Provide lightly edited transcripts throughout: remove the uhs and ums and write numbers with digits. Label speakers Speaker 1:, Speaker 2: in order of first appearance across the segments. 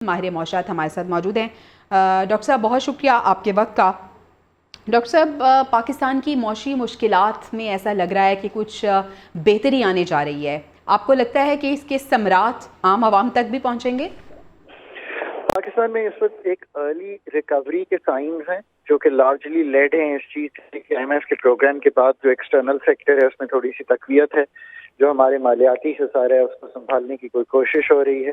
Speaker 1: ماہر معاشرات ہمارے ساتھ موجود ہیں۔ ڈاکٹر صاحب بہت شکریہ آپ کے وقت کا۔ ڈاکٹر صاحب پاکستان کی معاشی مشکلات میں ایسا لگ رہا ہے کہ کچھ بہتری آنے جا رہی ہے، آپ کو لگتا ہے کہ اس کے ثمرات عام عوام تک بھی پہنچیں گے؟
Speaker 2: پاکستان میں اس وقت ایک ارلی ریکوری کے سائنز ہیں جو کہ لارجلی لیڈ ہیں اس چیز سے کہ IMF کے پروگرام کے بعد جو ایکسٹرنل سیکٹر ہے اس میں تھوڑی سی تقویت ہے، جو ہمارے مالیاتی حصار ہے اس کو سنبھالنے کی کوئی کوشش ہو رہی ہے،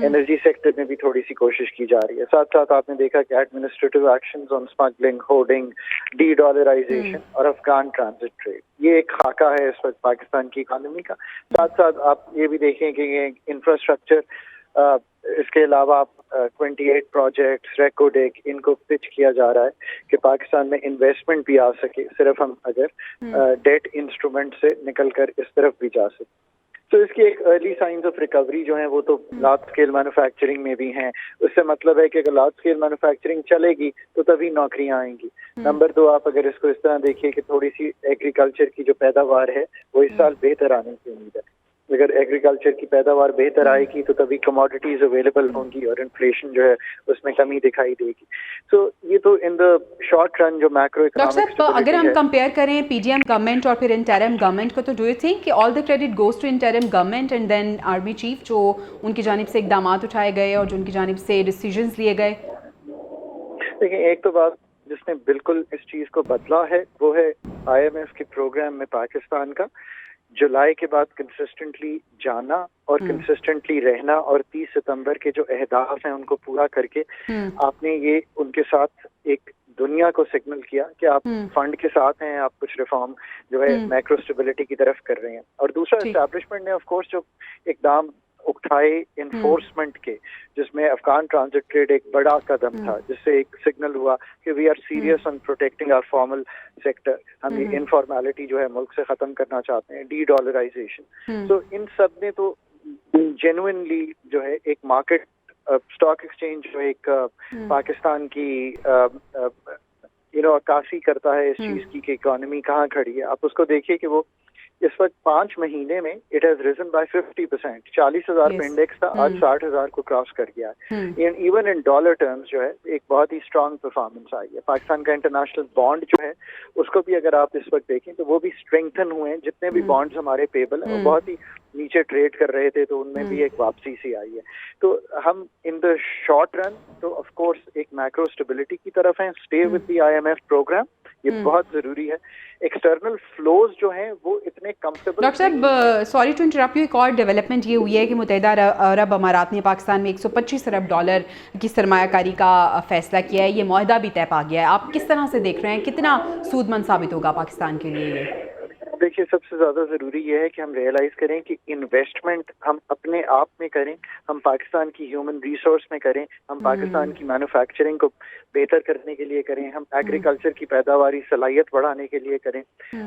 Speaker 2: انرجی سیکٹر میں بھی تھوڑی سی کوشش کی جا رہی ہے، ساتھ ساتھ آپ نے دیکھا کہ ایڈمنسٹریٹو ایکشنز آن اسمگلنگ، ہورڈنگ، ڈی ڈالرائزیشن اور افغان ٹرانزٹ ٹریڈ، یہ ایک خاکہ ہے اس وقت پاکستان کی اکانومی کا۔ ساتھ ساتھ آپ یہ بھی دیکھیں کہ یہ انفراسٹرکچر، اس کے علاوہ 28 پروجیکٹس ریکارڈ ان کو پچ کیا جا رہا ہے کہ پاکستان میں انویسٹمنٹ بھی آ سکے، صرف ہم اگر ڈیٹ انسٹرومنٹ سے نکل کر اس طرف بھی جا سکے۔ تو اس کی ایک ارلی سائنز آف ریکوری جو ہیں وہ تو لارج اسکیل مینوفیکچرنگ میں بھی ہیں، اس سے مطلب ہے کہ اگر لارج اسکیل مینوفیکچرنگ چلے گی تو تبھی نوکریاں آئیں گی۔ نمبر 2، آپ اگر اس کو اس طرح دیکھیے کہ تھوڑی سی ایگریکلچر کی جو پیداوار ہے وہ اس سال بہتر آنے کی امید ہے، اگر ایگریکلچر کی پیداوار بہتر آئے گی تو تبھی کموڈیٹیز اویلیبل ہوں گی اور انفلیشن جو ہے اس میں کمی دکھائی دے گی۔ تو یہ تو ان دا شارٹ رن جو میکرو اکنامک
Speaker 1: ڈاکٹر صاحب اگر ہم کمپیئر کریں پی ڈی ایم گورنمنٹ اور پھر انٹرم گورنمنٹ کو، تو ڈو یو تھنک کہ all the credit goes to interim government and then army chief, جو ان کی جانب سے اقدامات اٹھائے گئے اور جو ان کی جانب سے ڈیسیژنز لیے گئے؟
Speaker 2: دیکھیں، ایک تو بات جس نے بالکل اس چیز کو بدلا ہے وہ ہے IMF کے پروگرام میں پاکستان کا جولائی کے بعد کنسسٹنٹلی جانا اور کنسسٹنٹلی رہنا، اور 30 ستمبر کے جو اہداف ہیں ان کو پورا کر کے آپ نے یہ ان کے ساتھ ایک دنیا کو سگنل کیا کہ آپ فنڈ کے ساتھ ہیں، آپ کچھ ریفارم جو ہے میکرو اسٹیبلٹی کی طرف کر رہے ہیں۔ اور دوسرا، اسٹیبلشمنٹ نے آف کورس جو اقدام اٹھائے انفورسمنٹ کے، جس میں افغان ٹرانزٹ ٹریڈ ایک بڑا قدم تھا، جس سے ایک سگنل ہوا کہ we are serious on protecting our formal sector, ہم یہ انفارمیلٹی جو ہے ملک سے ختم کرنا چاہتے ہیں، ڈی ڈالرائزیشن۔ تو ان سب نے تو جینوئنلی جو ہے ایک مارکیٹ اسٹاک ایکسچینج جو ایک پاکستان کی عکاسی کرتا ہے اس چیز کی کہ اکانومی کہاں کھڑی ہے، آپ اس کو دیکھیے کہ وہ اس وقت 5 مہینے میں اٹ ہیز ریزن بائی 50%، 40,000 پہ انڈیکس تھا، آج 60,000 کو کراس کر گیا ہے۔ ایون ان ڈالر ٹرمز جو ہے ایک بہت ہی اسٹرانگ پرفارمنس آئی ہے۔ پاکستان کا انٹرنیشنل بانڈ جو ہے اس کو بھی اگر آپ اس وقت دیکھیں تو وہ بھی اسٹرینگتھن ہوئے ہیں، جتنے بھی بانڈز ہمارے پیبل ہیں وہ بہت ہی نیچے ٹریڈ کر رہے تھے تو ان میں بھی ایک واپسی سی آئی ہے۔ تو ہم ان دا شارٹ رن تو آف کورس ایک میکرو اسٹیبلٹی کی طرف ہیں، stay with the IMF programme, یہ بہت ضروری ہے۔ ایکسٹرنل فلوز جو ہیں وہ اتنے کمفرٹیبل۔
Speaker 1: ڈاکٹر صاحب سوری ٹو انٹرپٹ یو، ایک اور ڈیولپمنٹ یہ ہوئی ہے کہ متحدہ عرب امارات نے پاکستان میں $125 ارب کی سرمایہ کاری کا فیصلہ کیا ہے، یہ معاہدہ بھی طے پا گیا ہے، آپ کس طرح سے دیکھ رہے ہیں، کتنا سود مند ثابت ہوگا پاکستان کے لیے یہ؟
Speaker 2: دیکھیے، سب سے زیادہ ضروری یہ ہے کہ ہم ریئلائز کریں کہ انویسٹمنٹ ہم اپنے آپ میں کریں، ہم پاکستان کی ہیومن ریسورس میں کریں، ہم پاکستان کی مینوفیکچرنگ کو بہتر کرنے کے لیے کریں، ہم ایگریکلچر کی پیداواری صلاحیت بڑھانے کے لیے کریں،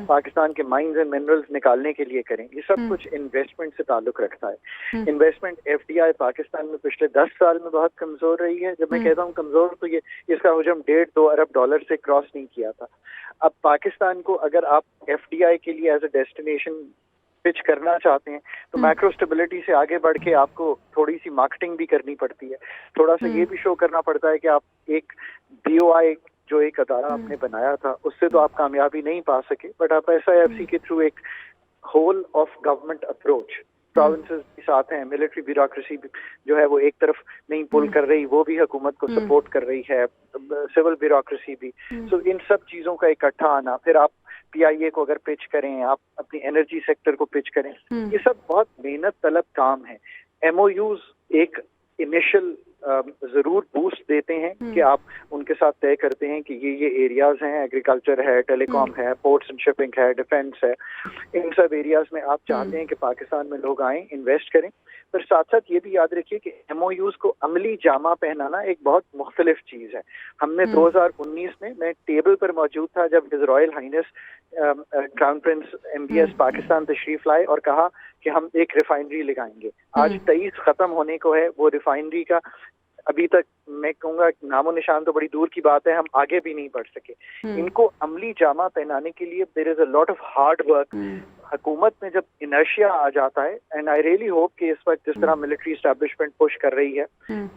Speaker 2: پاکستان کے مائنز اینڈ منرلز نکالنے کے لیے کریں۔ یہ سب کچھ انویسٹمنٹ سے تعلق رکھتا ہے۔ انویسٹمنٹ FDI پاکستان میں پچھلے 10 سال میں بہت کمزور رہی ہے۔ جب میں کہتا ہوں کمزور تو یہ اس کا حجم $1.5-2 ارب سے کراس نہیں کیا تھا۔ اب پاکستان کو اگر آپ FDI کے لیے ایز اے ڈیسٹینیشن پچ کرنا چاہتے ہیں تو میکرو اسٹیبلٹی سے آگے بڑھ کے آپ کو تھوڑی سی مارکیٹنگ بھی کرنی پڑتی ہے، تھوڑا سا یہ بھی شو کرنا پڑتا ہے کہ آپ ایک BOI جو ایک ادارہ آپ نے بنایا تھا اس سے تو آپ کامیابی نہیں پا سکے، بٹ آپ SIFC کے تھرو ایک whole of government approach, provinces بھی ساتھ ہیں، ملٹری بیوروکریسی جو ہے وہ ایک طرف نہیں پل کر رہی، وہ بھی حکومت کو سپورٹ کر رہی ہے، سول بیوروکریسی بھی، سو ان سب چیزوں کا اکٹھا آنا، پھر آپ PIA کو اگر پچ کریں، آپ اپنی انرجی سیکٹر کو پچ کریں، یہ سب بہت محنت طلب کام ہے۔ MOUs ایک انیشل ضرور بوسٹ دیتے ہیں کہ آپ ان کے ساتھ طے کرتے ہیں کہ یہ ایریاز ہیں، ایگریکلچر ہے، ٹیلی کام ہے، پورٹس اینڈ شپنگ ہے، ڈیفینس ہے، ان سب ایریاز میں آپ چاہتے ہیں کہ پاکستان میں لوگ آئیں، انویسٹ کریں۔ پھر ساتھ ساتھ یہ بھی یاد رکھیے کہ MOUs کو عملی جامہ پہنانا ایک بہت مختلف چیز ہے۔ ہم نے 2019 میں ٹیبل پر موجود تھا جب his Royal Hines crown prince MBS Pakistan تشریف لائے اور کہا کہ ہم ایک ریفائنری لگائیں گے۔ آج 23 ختم ہونے کو ہے، وہ ریفائنری کا ابھی تک میں کہوں گا نام و نشان تو بڑی دور کی بات ہے، ہم آگے بھی نہیں بڑھ سکے۔ ان کو عملی جامہ پہنانے کے لیے دیر از اے لاٹ آف ہارڈ ورک، حکومت میں جب انرشیا آ جاتا ہے, اینڈ آئی ریئلی ہوپ کہ اس وقت جس طرح ملٹری اسٹیبلشمنٹ پش کر رہی ہے,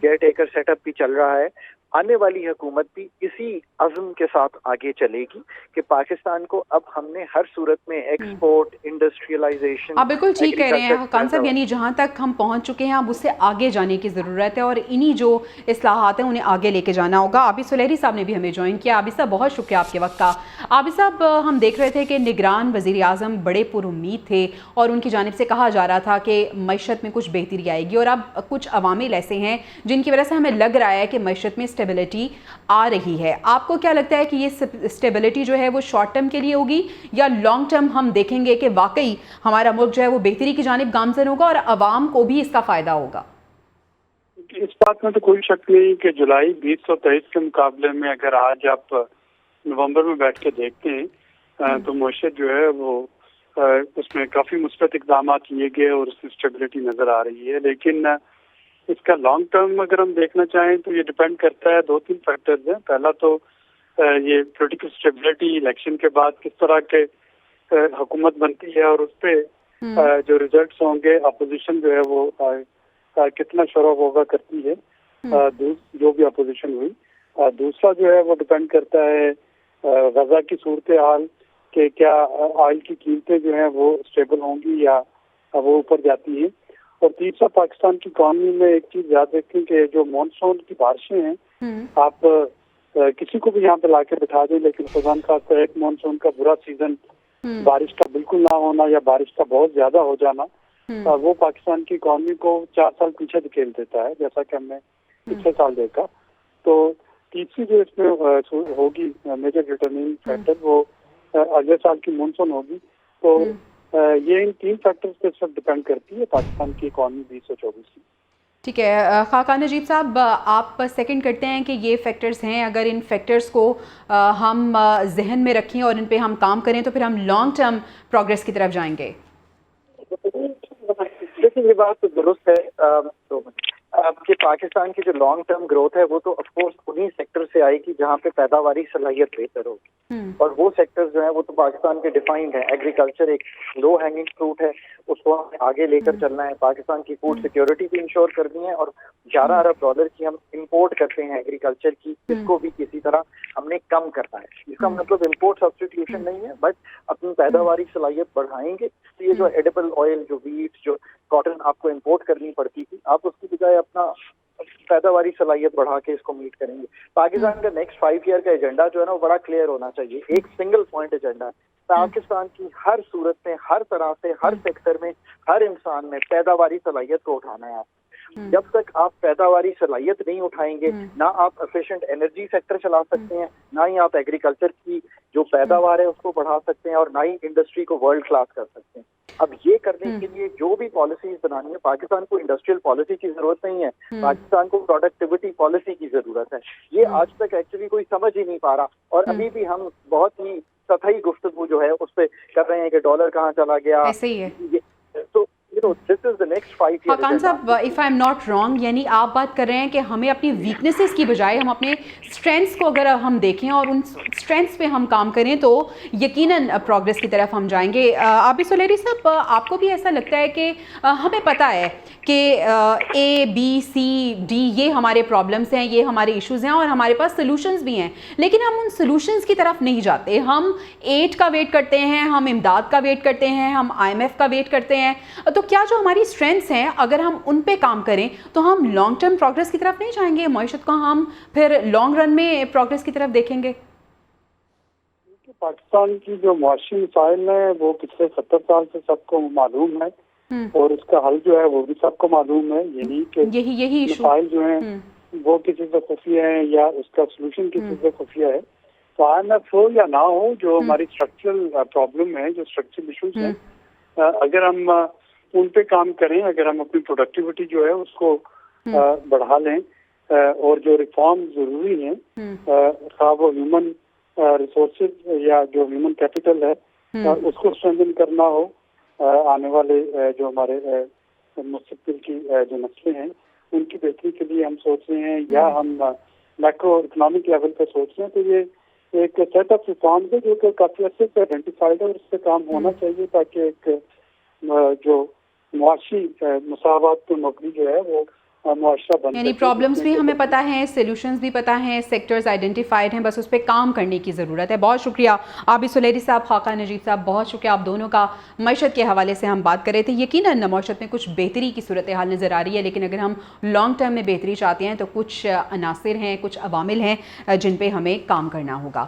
Speaker 2: کیئر ٹیکر سیٹ اپ بھی چل رہا ہے, آنے والی حکومت بھی اسی عزم کے ساتھ آگے چلے گی کہ پاکستان کو اب ہم نے ہر صورت میں ایکسپورٹ, انڈسٹریلائزیشن.
Speaker 1: آپ بالکل ٹھیک کہہ رہے ہیں خاقان صاحب, یعنی جہاں تک ہم پہنچ چکے ہیں اب اس سے آگے جانے کی ضرورت ہے اور انہی جو اصلاحات ہیں انہیں آگے لے کے جانا ہوگا. عابد سلیری صاحب نے بھی ہمیں جوائن کیا. عابد صاحب بہت شکریہ آپ کے وقت کا. عابد صاحب ہم دیکھ رہے تھے کہ نگران وزیر اعظم بڑے پر امید تھے اور ان کی جانب سے کہا جا رہا تھا کہ معیشت میں کچھ بہتری آئے گی, اور اب کچھ عوامل ایسے ہیں جن کی وجہ سے ہمیں لگ رہا ہے کہ معیشت میں اسٹیبلٹی آ رہی ہے. آپ کو کیا لگتا ہے کہ یہ اسٹیبلٹی جو ہے وہ شارٹ ٹرم کے لیے ہوگی یا لانگ ٹرم ہم دیکھیں گے کہ واقعی ہمارا ملک جو ہے وہ بہتری کی جانب گامزن ہوگا اور عوام کو بھی اس کا فائدہ ہوگا؟
Speaker 3: اس بات میں تو کوئی شک نہیں کہ جولائی 2023 کے مقابلے میں اگر آج آپ نومبر میں بیٹھ کے دیکھتے ہیں تو معیشت جو ہے وہ اس میں کافی مثبت اقدامات لیے گئے اور اس میں اسٹیبلٹی نظر آ رہی ہے. لیکن اس کا لانگ ٹرم اگر ہم دیکھنا چاہیں تو یہ ڈپینڈ کرتا ہے 2-3 فیکٹرز ہیں. پہلا تو یہ پولیٹیکل اسٹیبلٹی, الیکشن کے بعد کس طرح کے حکومت بنتی ہے اور اس پہ جو ریزلٹس ہوں گے, اپوزیشن جو ہے وہ کتنا شور ہوگا کرتی ہے جو بھی اپوزیشن ہوئی. دوسرا جو ہے وہ ڈپینڈ کرتا ہے غزہ کی صورتحال کہ کیا آئل کی قیمتیں جو ہیں وہ اسٹیبل ہوں گی یا وہ اوپر جاتی ہیں. اور تیسرا پاکستان کی اکانومی میں ایک چیز یاد رکھیں کہ جو مانسون کی بارشیں ہیں, آپ کسی کو بھی یہاں پہ لا کے بٹھا دیں لیکن خدا نخواستہ ایک مانسون کا برا سیزن, بارش کا بالکل نہ ہونا یا بارش کا بہت زیادہ ہو جانا, وہ پاکستان کی اکانومی کو 4 سال پیچھے دھکیل دیتا ہے, جیسا کہ ہم نے پچھلے سال دیکھا. تو تیسری جو اس میں ہوگی میجر ڈٹرمننگ فیکٹر وہ اگلے سال کی مانسون ہوگی. تو یہ ان 3 فیکٹرز پہ سب ڈپینڈ کرتی ہے پاکستان کی اکانومی 2024 کی.
Speaker 1: ٹھیک ہے خاقان نجیب صاحب, آپ سیکنڈ کرتے ہیں کہ یہ فیکٹرز ہیں, اگر ان فیکٹرز کو ہم ذہن میں رکھیں اور ان پہ ہم کام کریں تو پھر ہم لانگ ٹرم پروگریس کی طرف جائیں گے؟
Speaker 2: لیکن یہ بات تو درست ہے کہ پاکستان کی جو لانگ ٹرم گروتھ ہے وہ تو آف کورس انہی سیکٹر سے آئے گی جہاں پہ پیداواری صلاحیت بہتر ہوگی, اور وہ سیکٹرز جو ہیں وہ تو پاکستان کے ڈیفائنڈ ہیں. ایگریکلچر ایک لو ہینگنگ فروٹ ہے, اس کو ہمیں آگے لے کر چلنا ہے. پاکستان کی فوڈ سیکیورٹی بھی انشور کرنی ہے, اور $11 ارب کی ہم امپورٹ کرتے ہیں ایگریکلچر کی, اس کو بھی کسی طرح ہم نے کم کرنا ہے. اس کا مطلب امپورٹ سبسٹیٹیوشن نہیں ہے, بٹ اپنی پیداواری صلاحیت بڑھائیں گے. اس لیے جو ایڈیبل آئل, جو ویٹ, جو کاٹن آپ کو امپورٹ کرنی پڑتی تھی, آپ اس کی بجائے اپنا پیداواری صلاحیت بڑھا کے اس کو میٹ کریں گے. پاکستان کا نیکسٹ 5 ایئر کا ایجنڈا جو ہے نا وہ بڑا کلیئر ہونا چاہیے. ایک سنگل پوائنٹ ایجنڈا ہے. پاکستان کی ہر صورت میں, ہر طرح سے, ہر سیکٹر میں, ہر انسان میں پیداواری صلاحیت کو اٹھانا ہے. آپ جب تک آپ پیداواری صلاحیت نہیں اٹھائیں گے, نہ آپ ایفیشینٹ انرجی سیکٹر چلا سکتے ہیں, نہ ہی آپ ایگریکلچر کی جو پیداوار ہے اس کو بڑھا سکتے ہیں, اور نہ ہی انڈسٹری کو ورلڈ کلاس کر سکتے ہیں. اب یہ کرنے کے لیے جو بھی پالیسیز بنانی ہے, پاکستان کو انڈسٹریل پالیسی کی ضرورت نہیں ہے, پاکستان کو پروڈکٹیوٹی پالیسی کی ضرورت ہے. یہ آج تک ایکچولی کوئی سمجھ ہی نہیں پا رہا, اور ابھی بھی ہم بہت ہی سطحی گفتگو جو ہے اس پہ کر رہے ہیں کہ ڈالر کہاں چلا گیا.
Speaker 1: ایسے ہی ہے.
Speaker 2: تو this is the next 5 years.
Speaker 1: Khaqan صاحب, if I'm not wrong, یعنی آپ بات کر رہے ہیں کہ ہمیں اپنی ویکنیسز کی بجائے ہم اپنے اسٹرینتھس کو اگر ہم دیکھیں اور ان اسٹرینتھس پہ ہم کام کریں تو یقیناً پروگریس کی طرف ہم جائیں گے. عابد سلیری صاحب, آپ کو بھی ایسا لگتا ہے کہ ہمیں پتہ ہے کہ A, B, C, D یہ ہمارے پرابلمس ہیں, یہ ہمارے ایشوز ہیں, اور ہمارے پاس سلوشنز بھی ہیں, لیکن ہم ان سلوشنز کی طرف نہیں جاتے. ہم ایڈ کا ویٹ کرتے ہیں, ہم امداد کا ویٹ کرتے ہیں, ہم IMF کا ویٹ کرتے ہیں. تو کیا جو ہماری اسٹرینتھس ہیں اگر ہم ان پہ کام کریں تو ہم لانگ ٹرم پروگریس کی طرف نہیں جائیں گے؟ معیشت کو ہم پھر لانگ رن میں پروگریس کی طرف دیکھیں گے؟
Speaker 3: پاکستان کی جو معاشی مسائل ہیں وہ پچھلے 70 سال سے سب کو معلوم ہے, اور اس کا حل جو ہے وہ بھی سب کو معلوم ہے. یعنی کہ
Speaker 1: یہی
Speaker 3: مسائل جو ہیں وہ کسی سے خفیہ ہیں یا اس کا سلوشن کسی سے خفیہ ہے. تو IMF ہو یا نہ ہو, جو ہماری اسٹرکچرل پرابلم ہے, جو اسٹرکچرل ایشوز ہیں, اگر ہم ان پہ کام کریں, اگر ہم اپنی پروڈکٹیوٹی جو ہے اس کو بڑھا لیں, اور جو ریفارم ضروری ہیں, خواہ وہ ہیومن ریسورسز یا جو ہیومن کیپٹل ہے اس کو اسٹرینتھن کرنا ہو, آنے والے جو ہمارے مستقبل کی جو نسلیں ہیں ان کی بہتری کے لیے ہم سوچ رہے ہیں, یا ہم میکرو اکنامک لیول پہ سوچ رہے ہیں, تو یہ ایک سیٹ آف ریفارمز ہے جو کہ کافی عرصے سے آئیڈینٹیفائڈ ہے اور اس پہ کام ہونا چاہیے تاکہ ایک جو معاشی مساوات پر مبنی جو ہے وہ معاشرہ بن
Speaker 1: یعنی پرابلمس بھی ہمیں پتہ ہیں، سلیوشنز بھی پتہ ہیں، سیکٹرز آئیڈینٹیفائڈ ہیں، بس اس پہ کام کرنے کی ضرورت ہے. بہت شکریہ عابد سلیری صاحب، خاقہ نجیب صاحب، بہت شکریہ آپ دونوں کا. معیشت کے حوالے سے ہم بات کر رہے تھے. یقیناً معیشت میں کچھ بہتری کی صورتحال نظر آ رہی ہے، لیکن اگر ہم لانگ ٹرم میں بہتری چاہتے ہیں تو کچھ عناصر ہیں، کچھ عوامل ہیں جن پہ ہمیں کام کرنا ہوگا.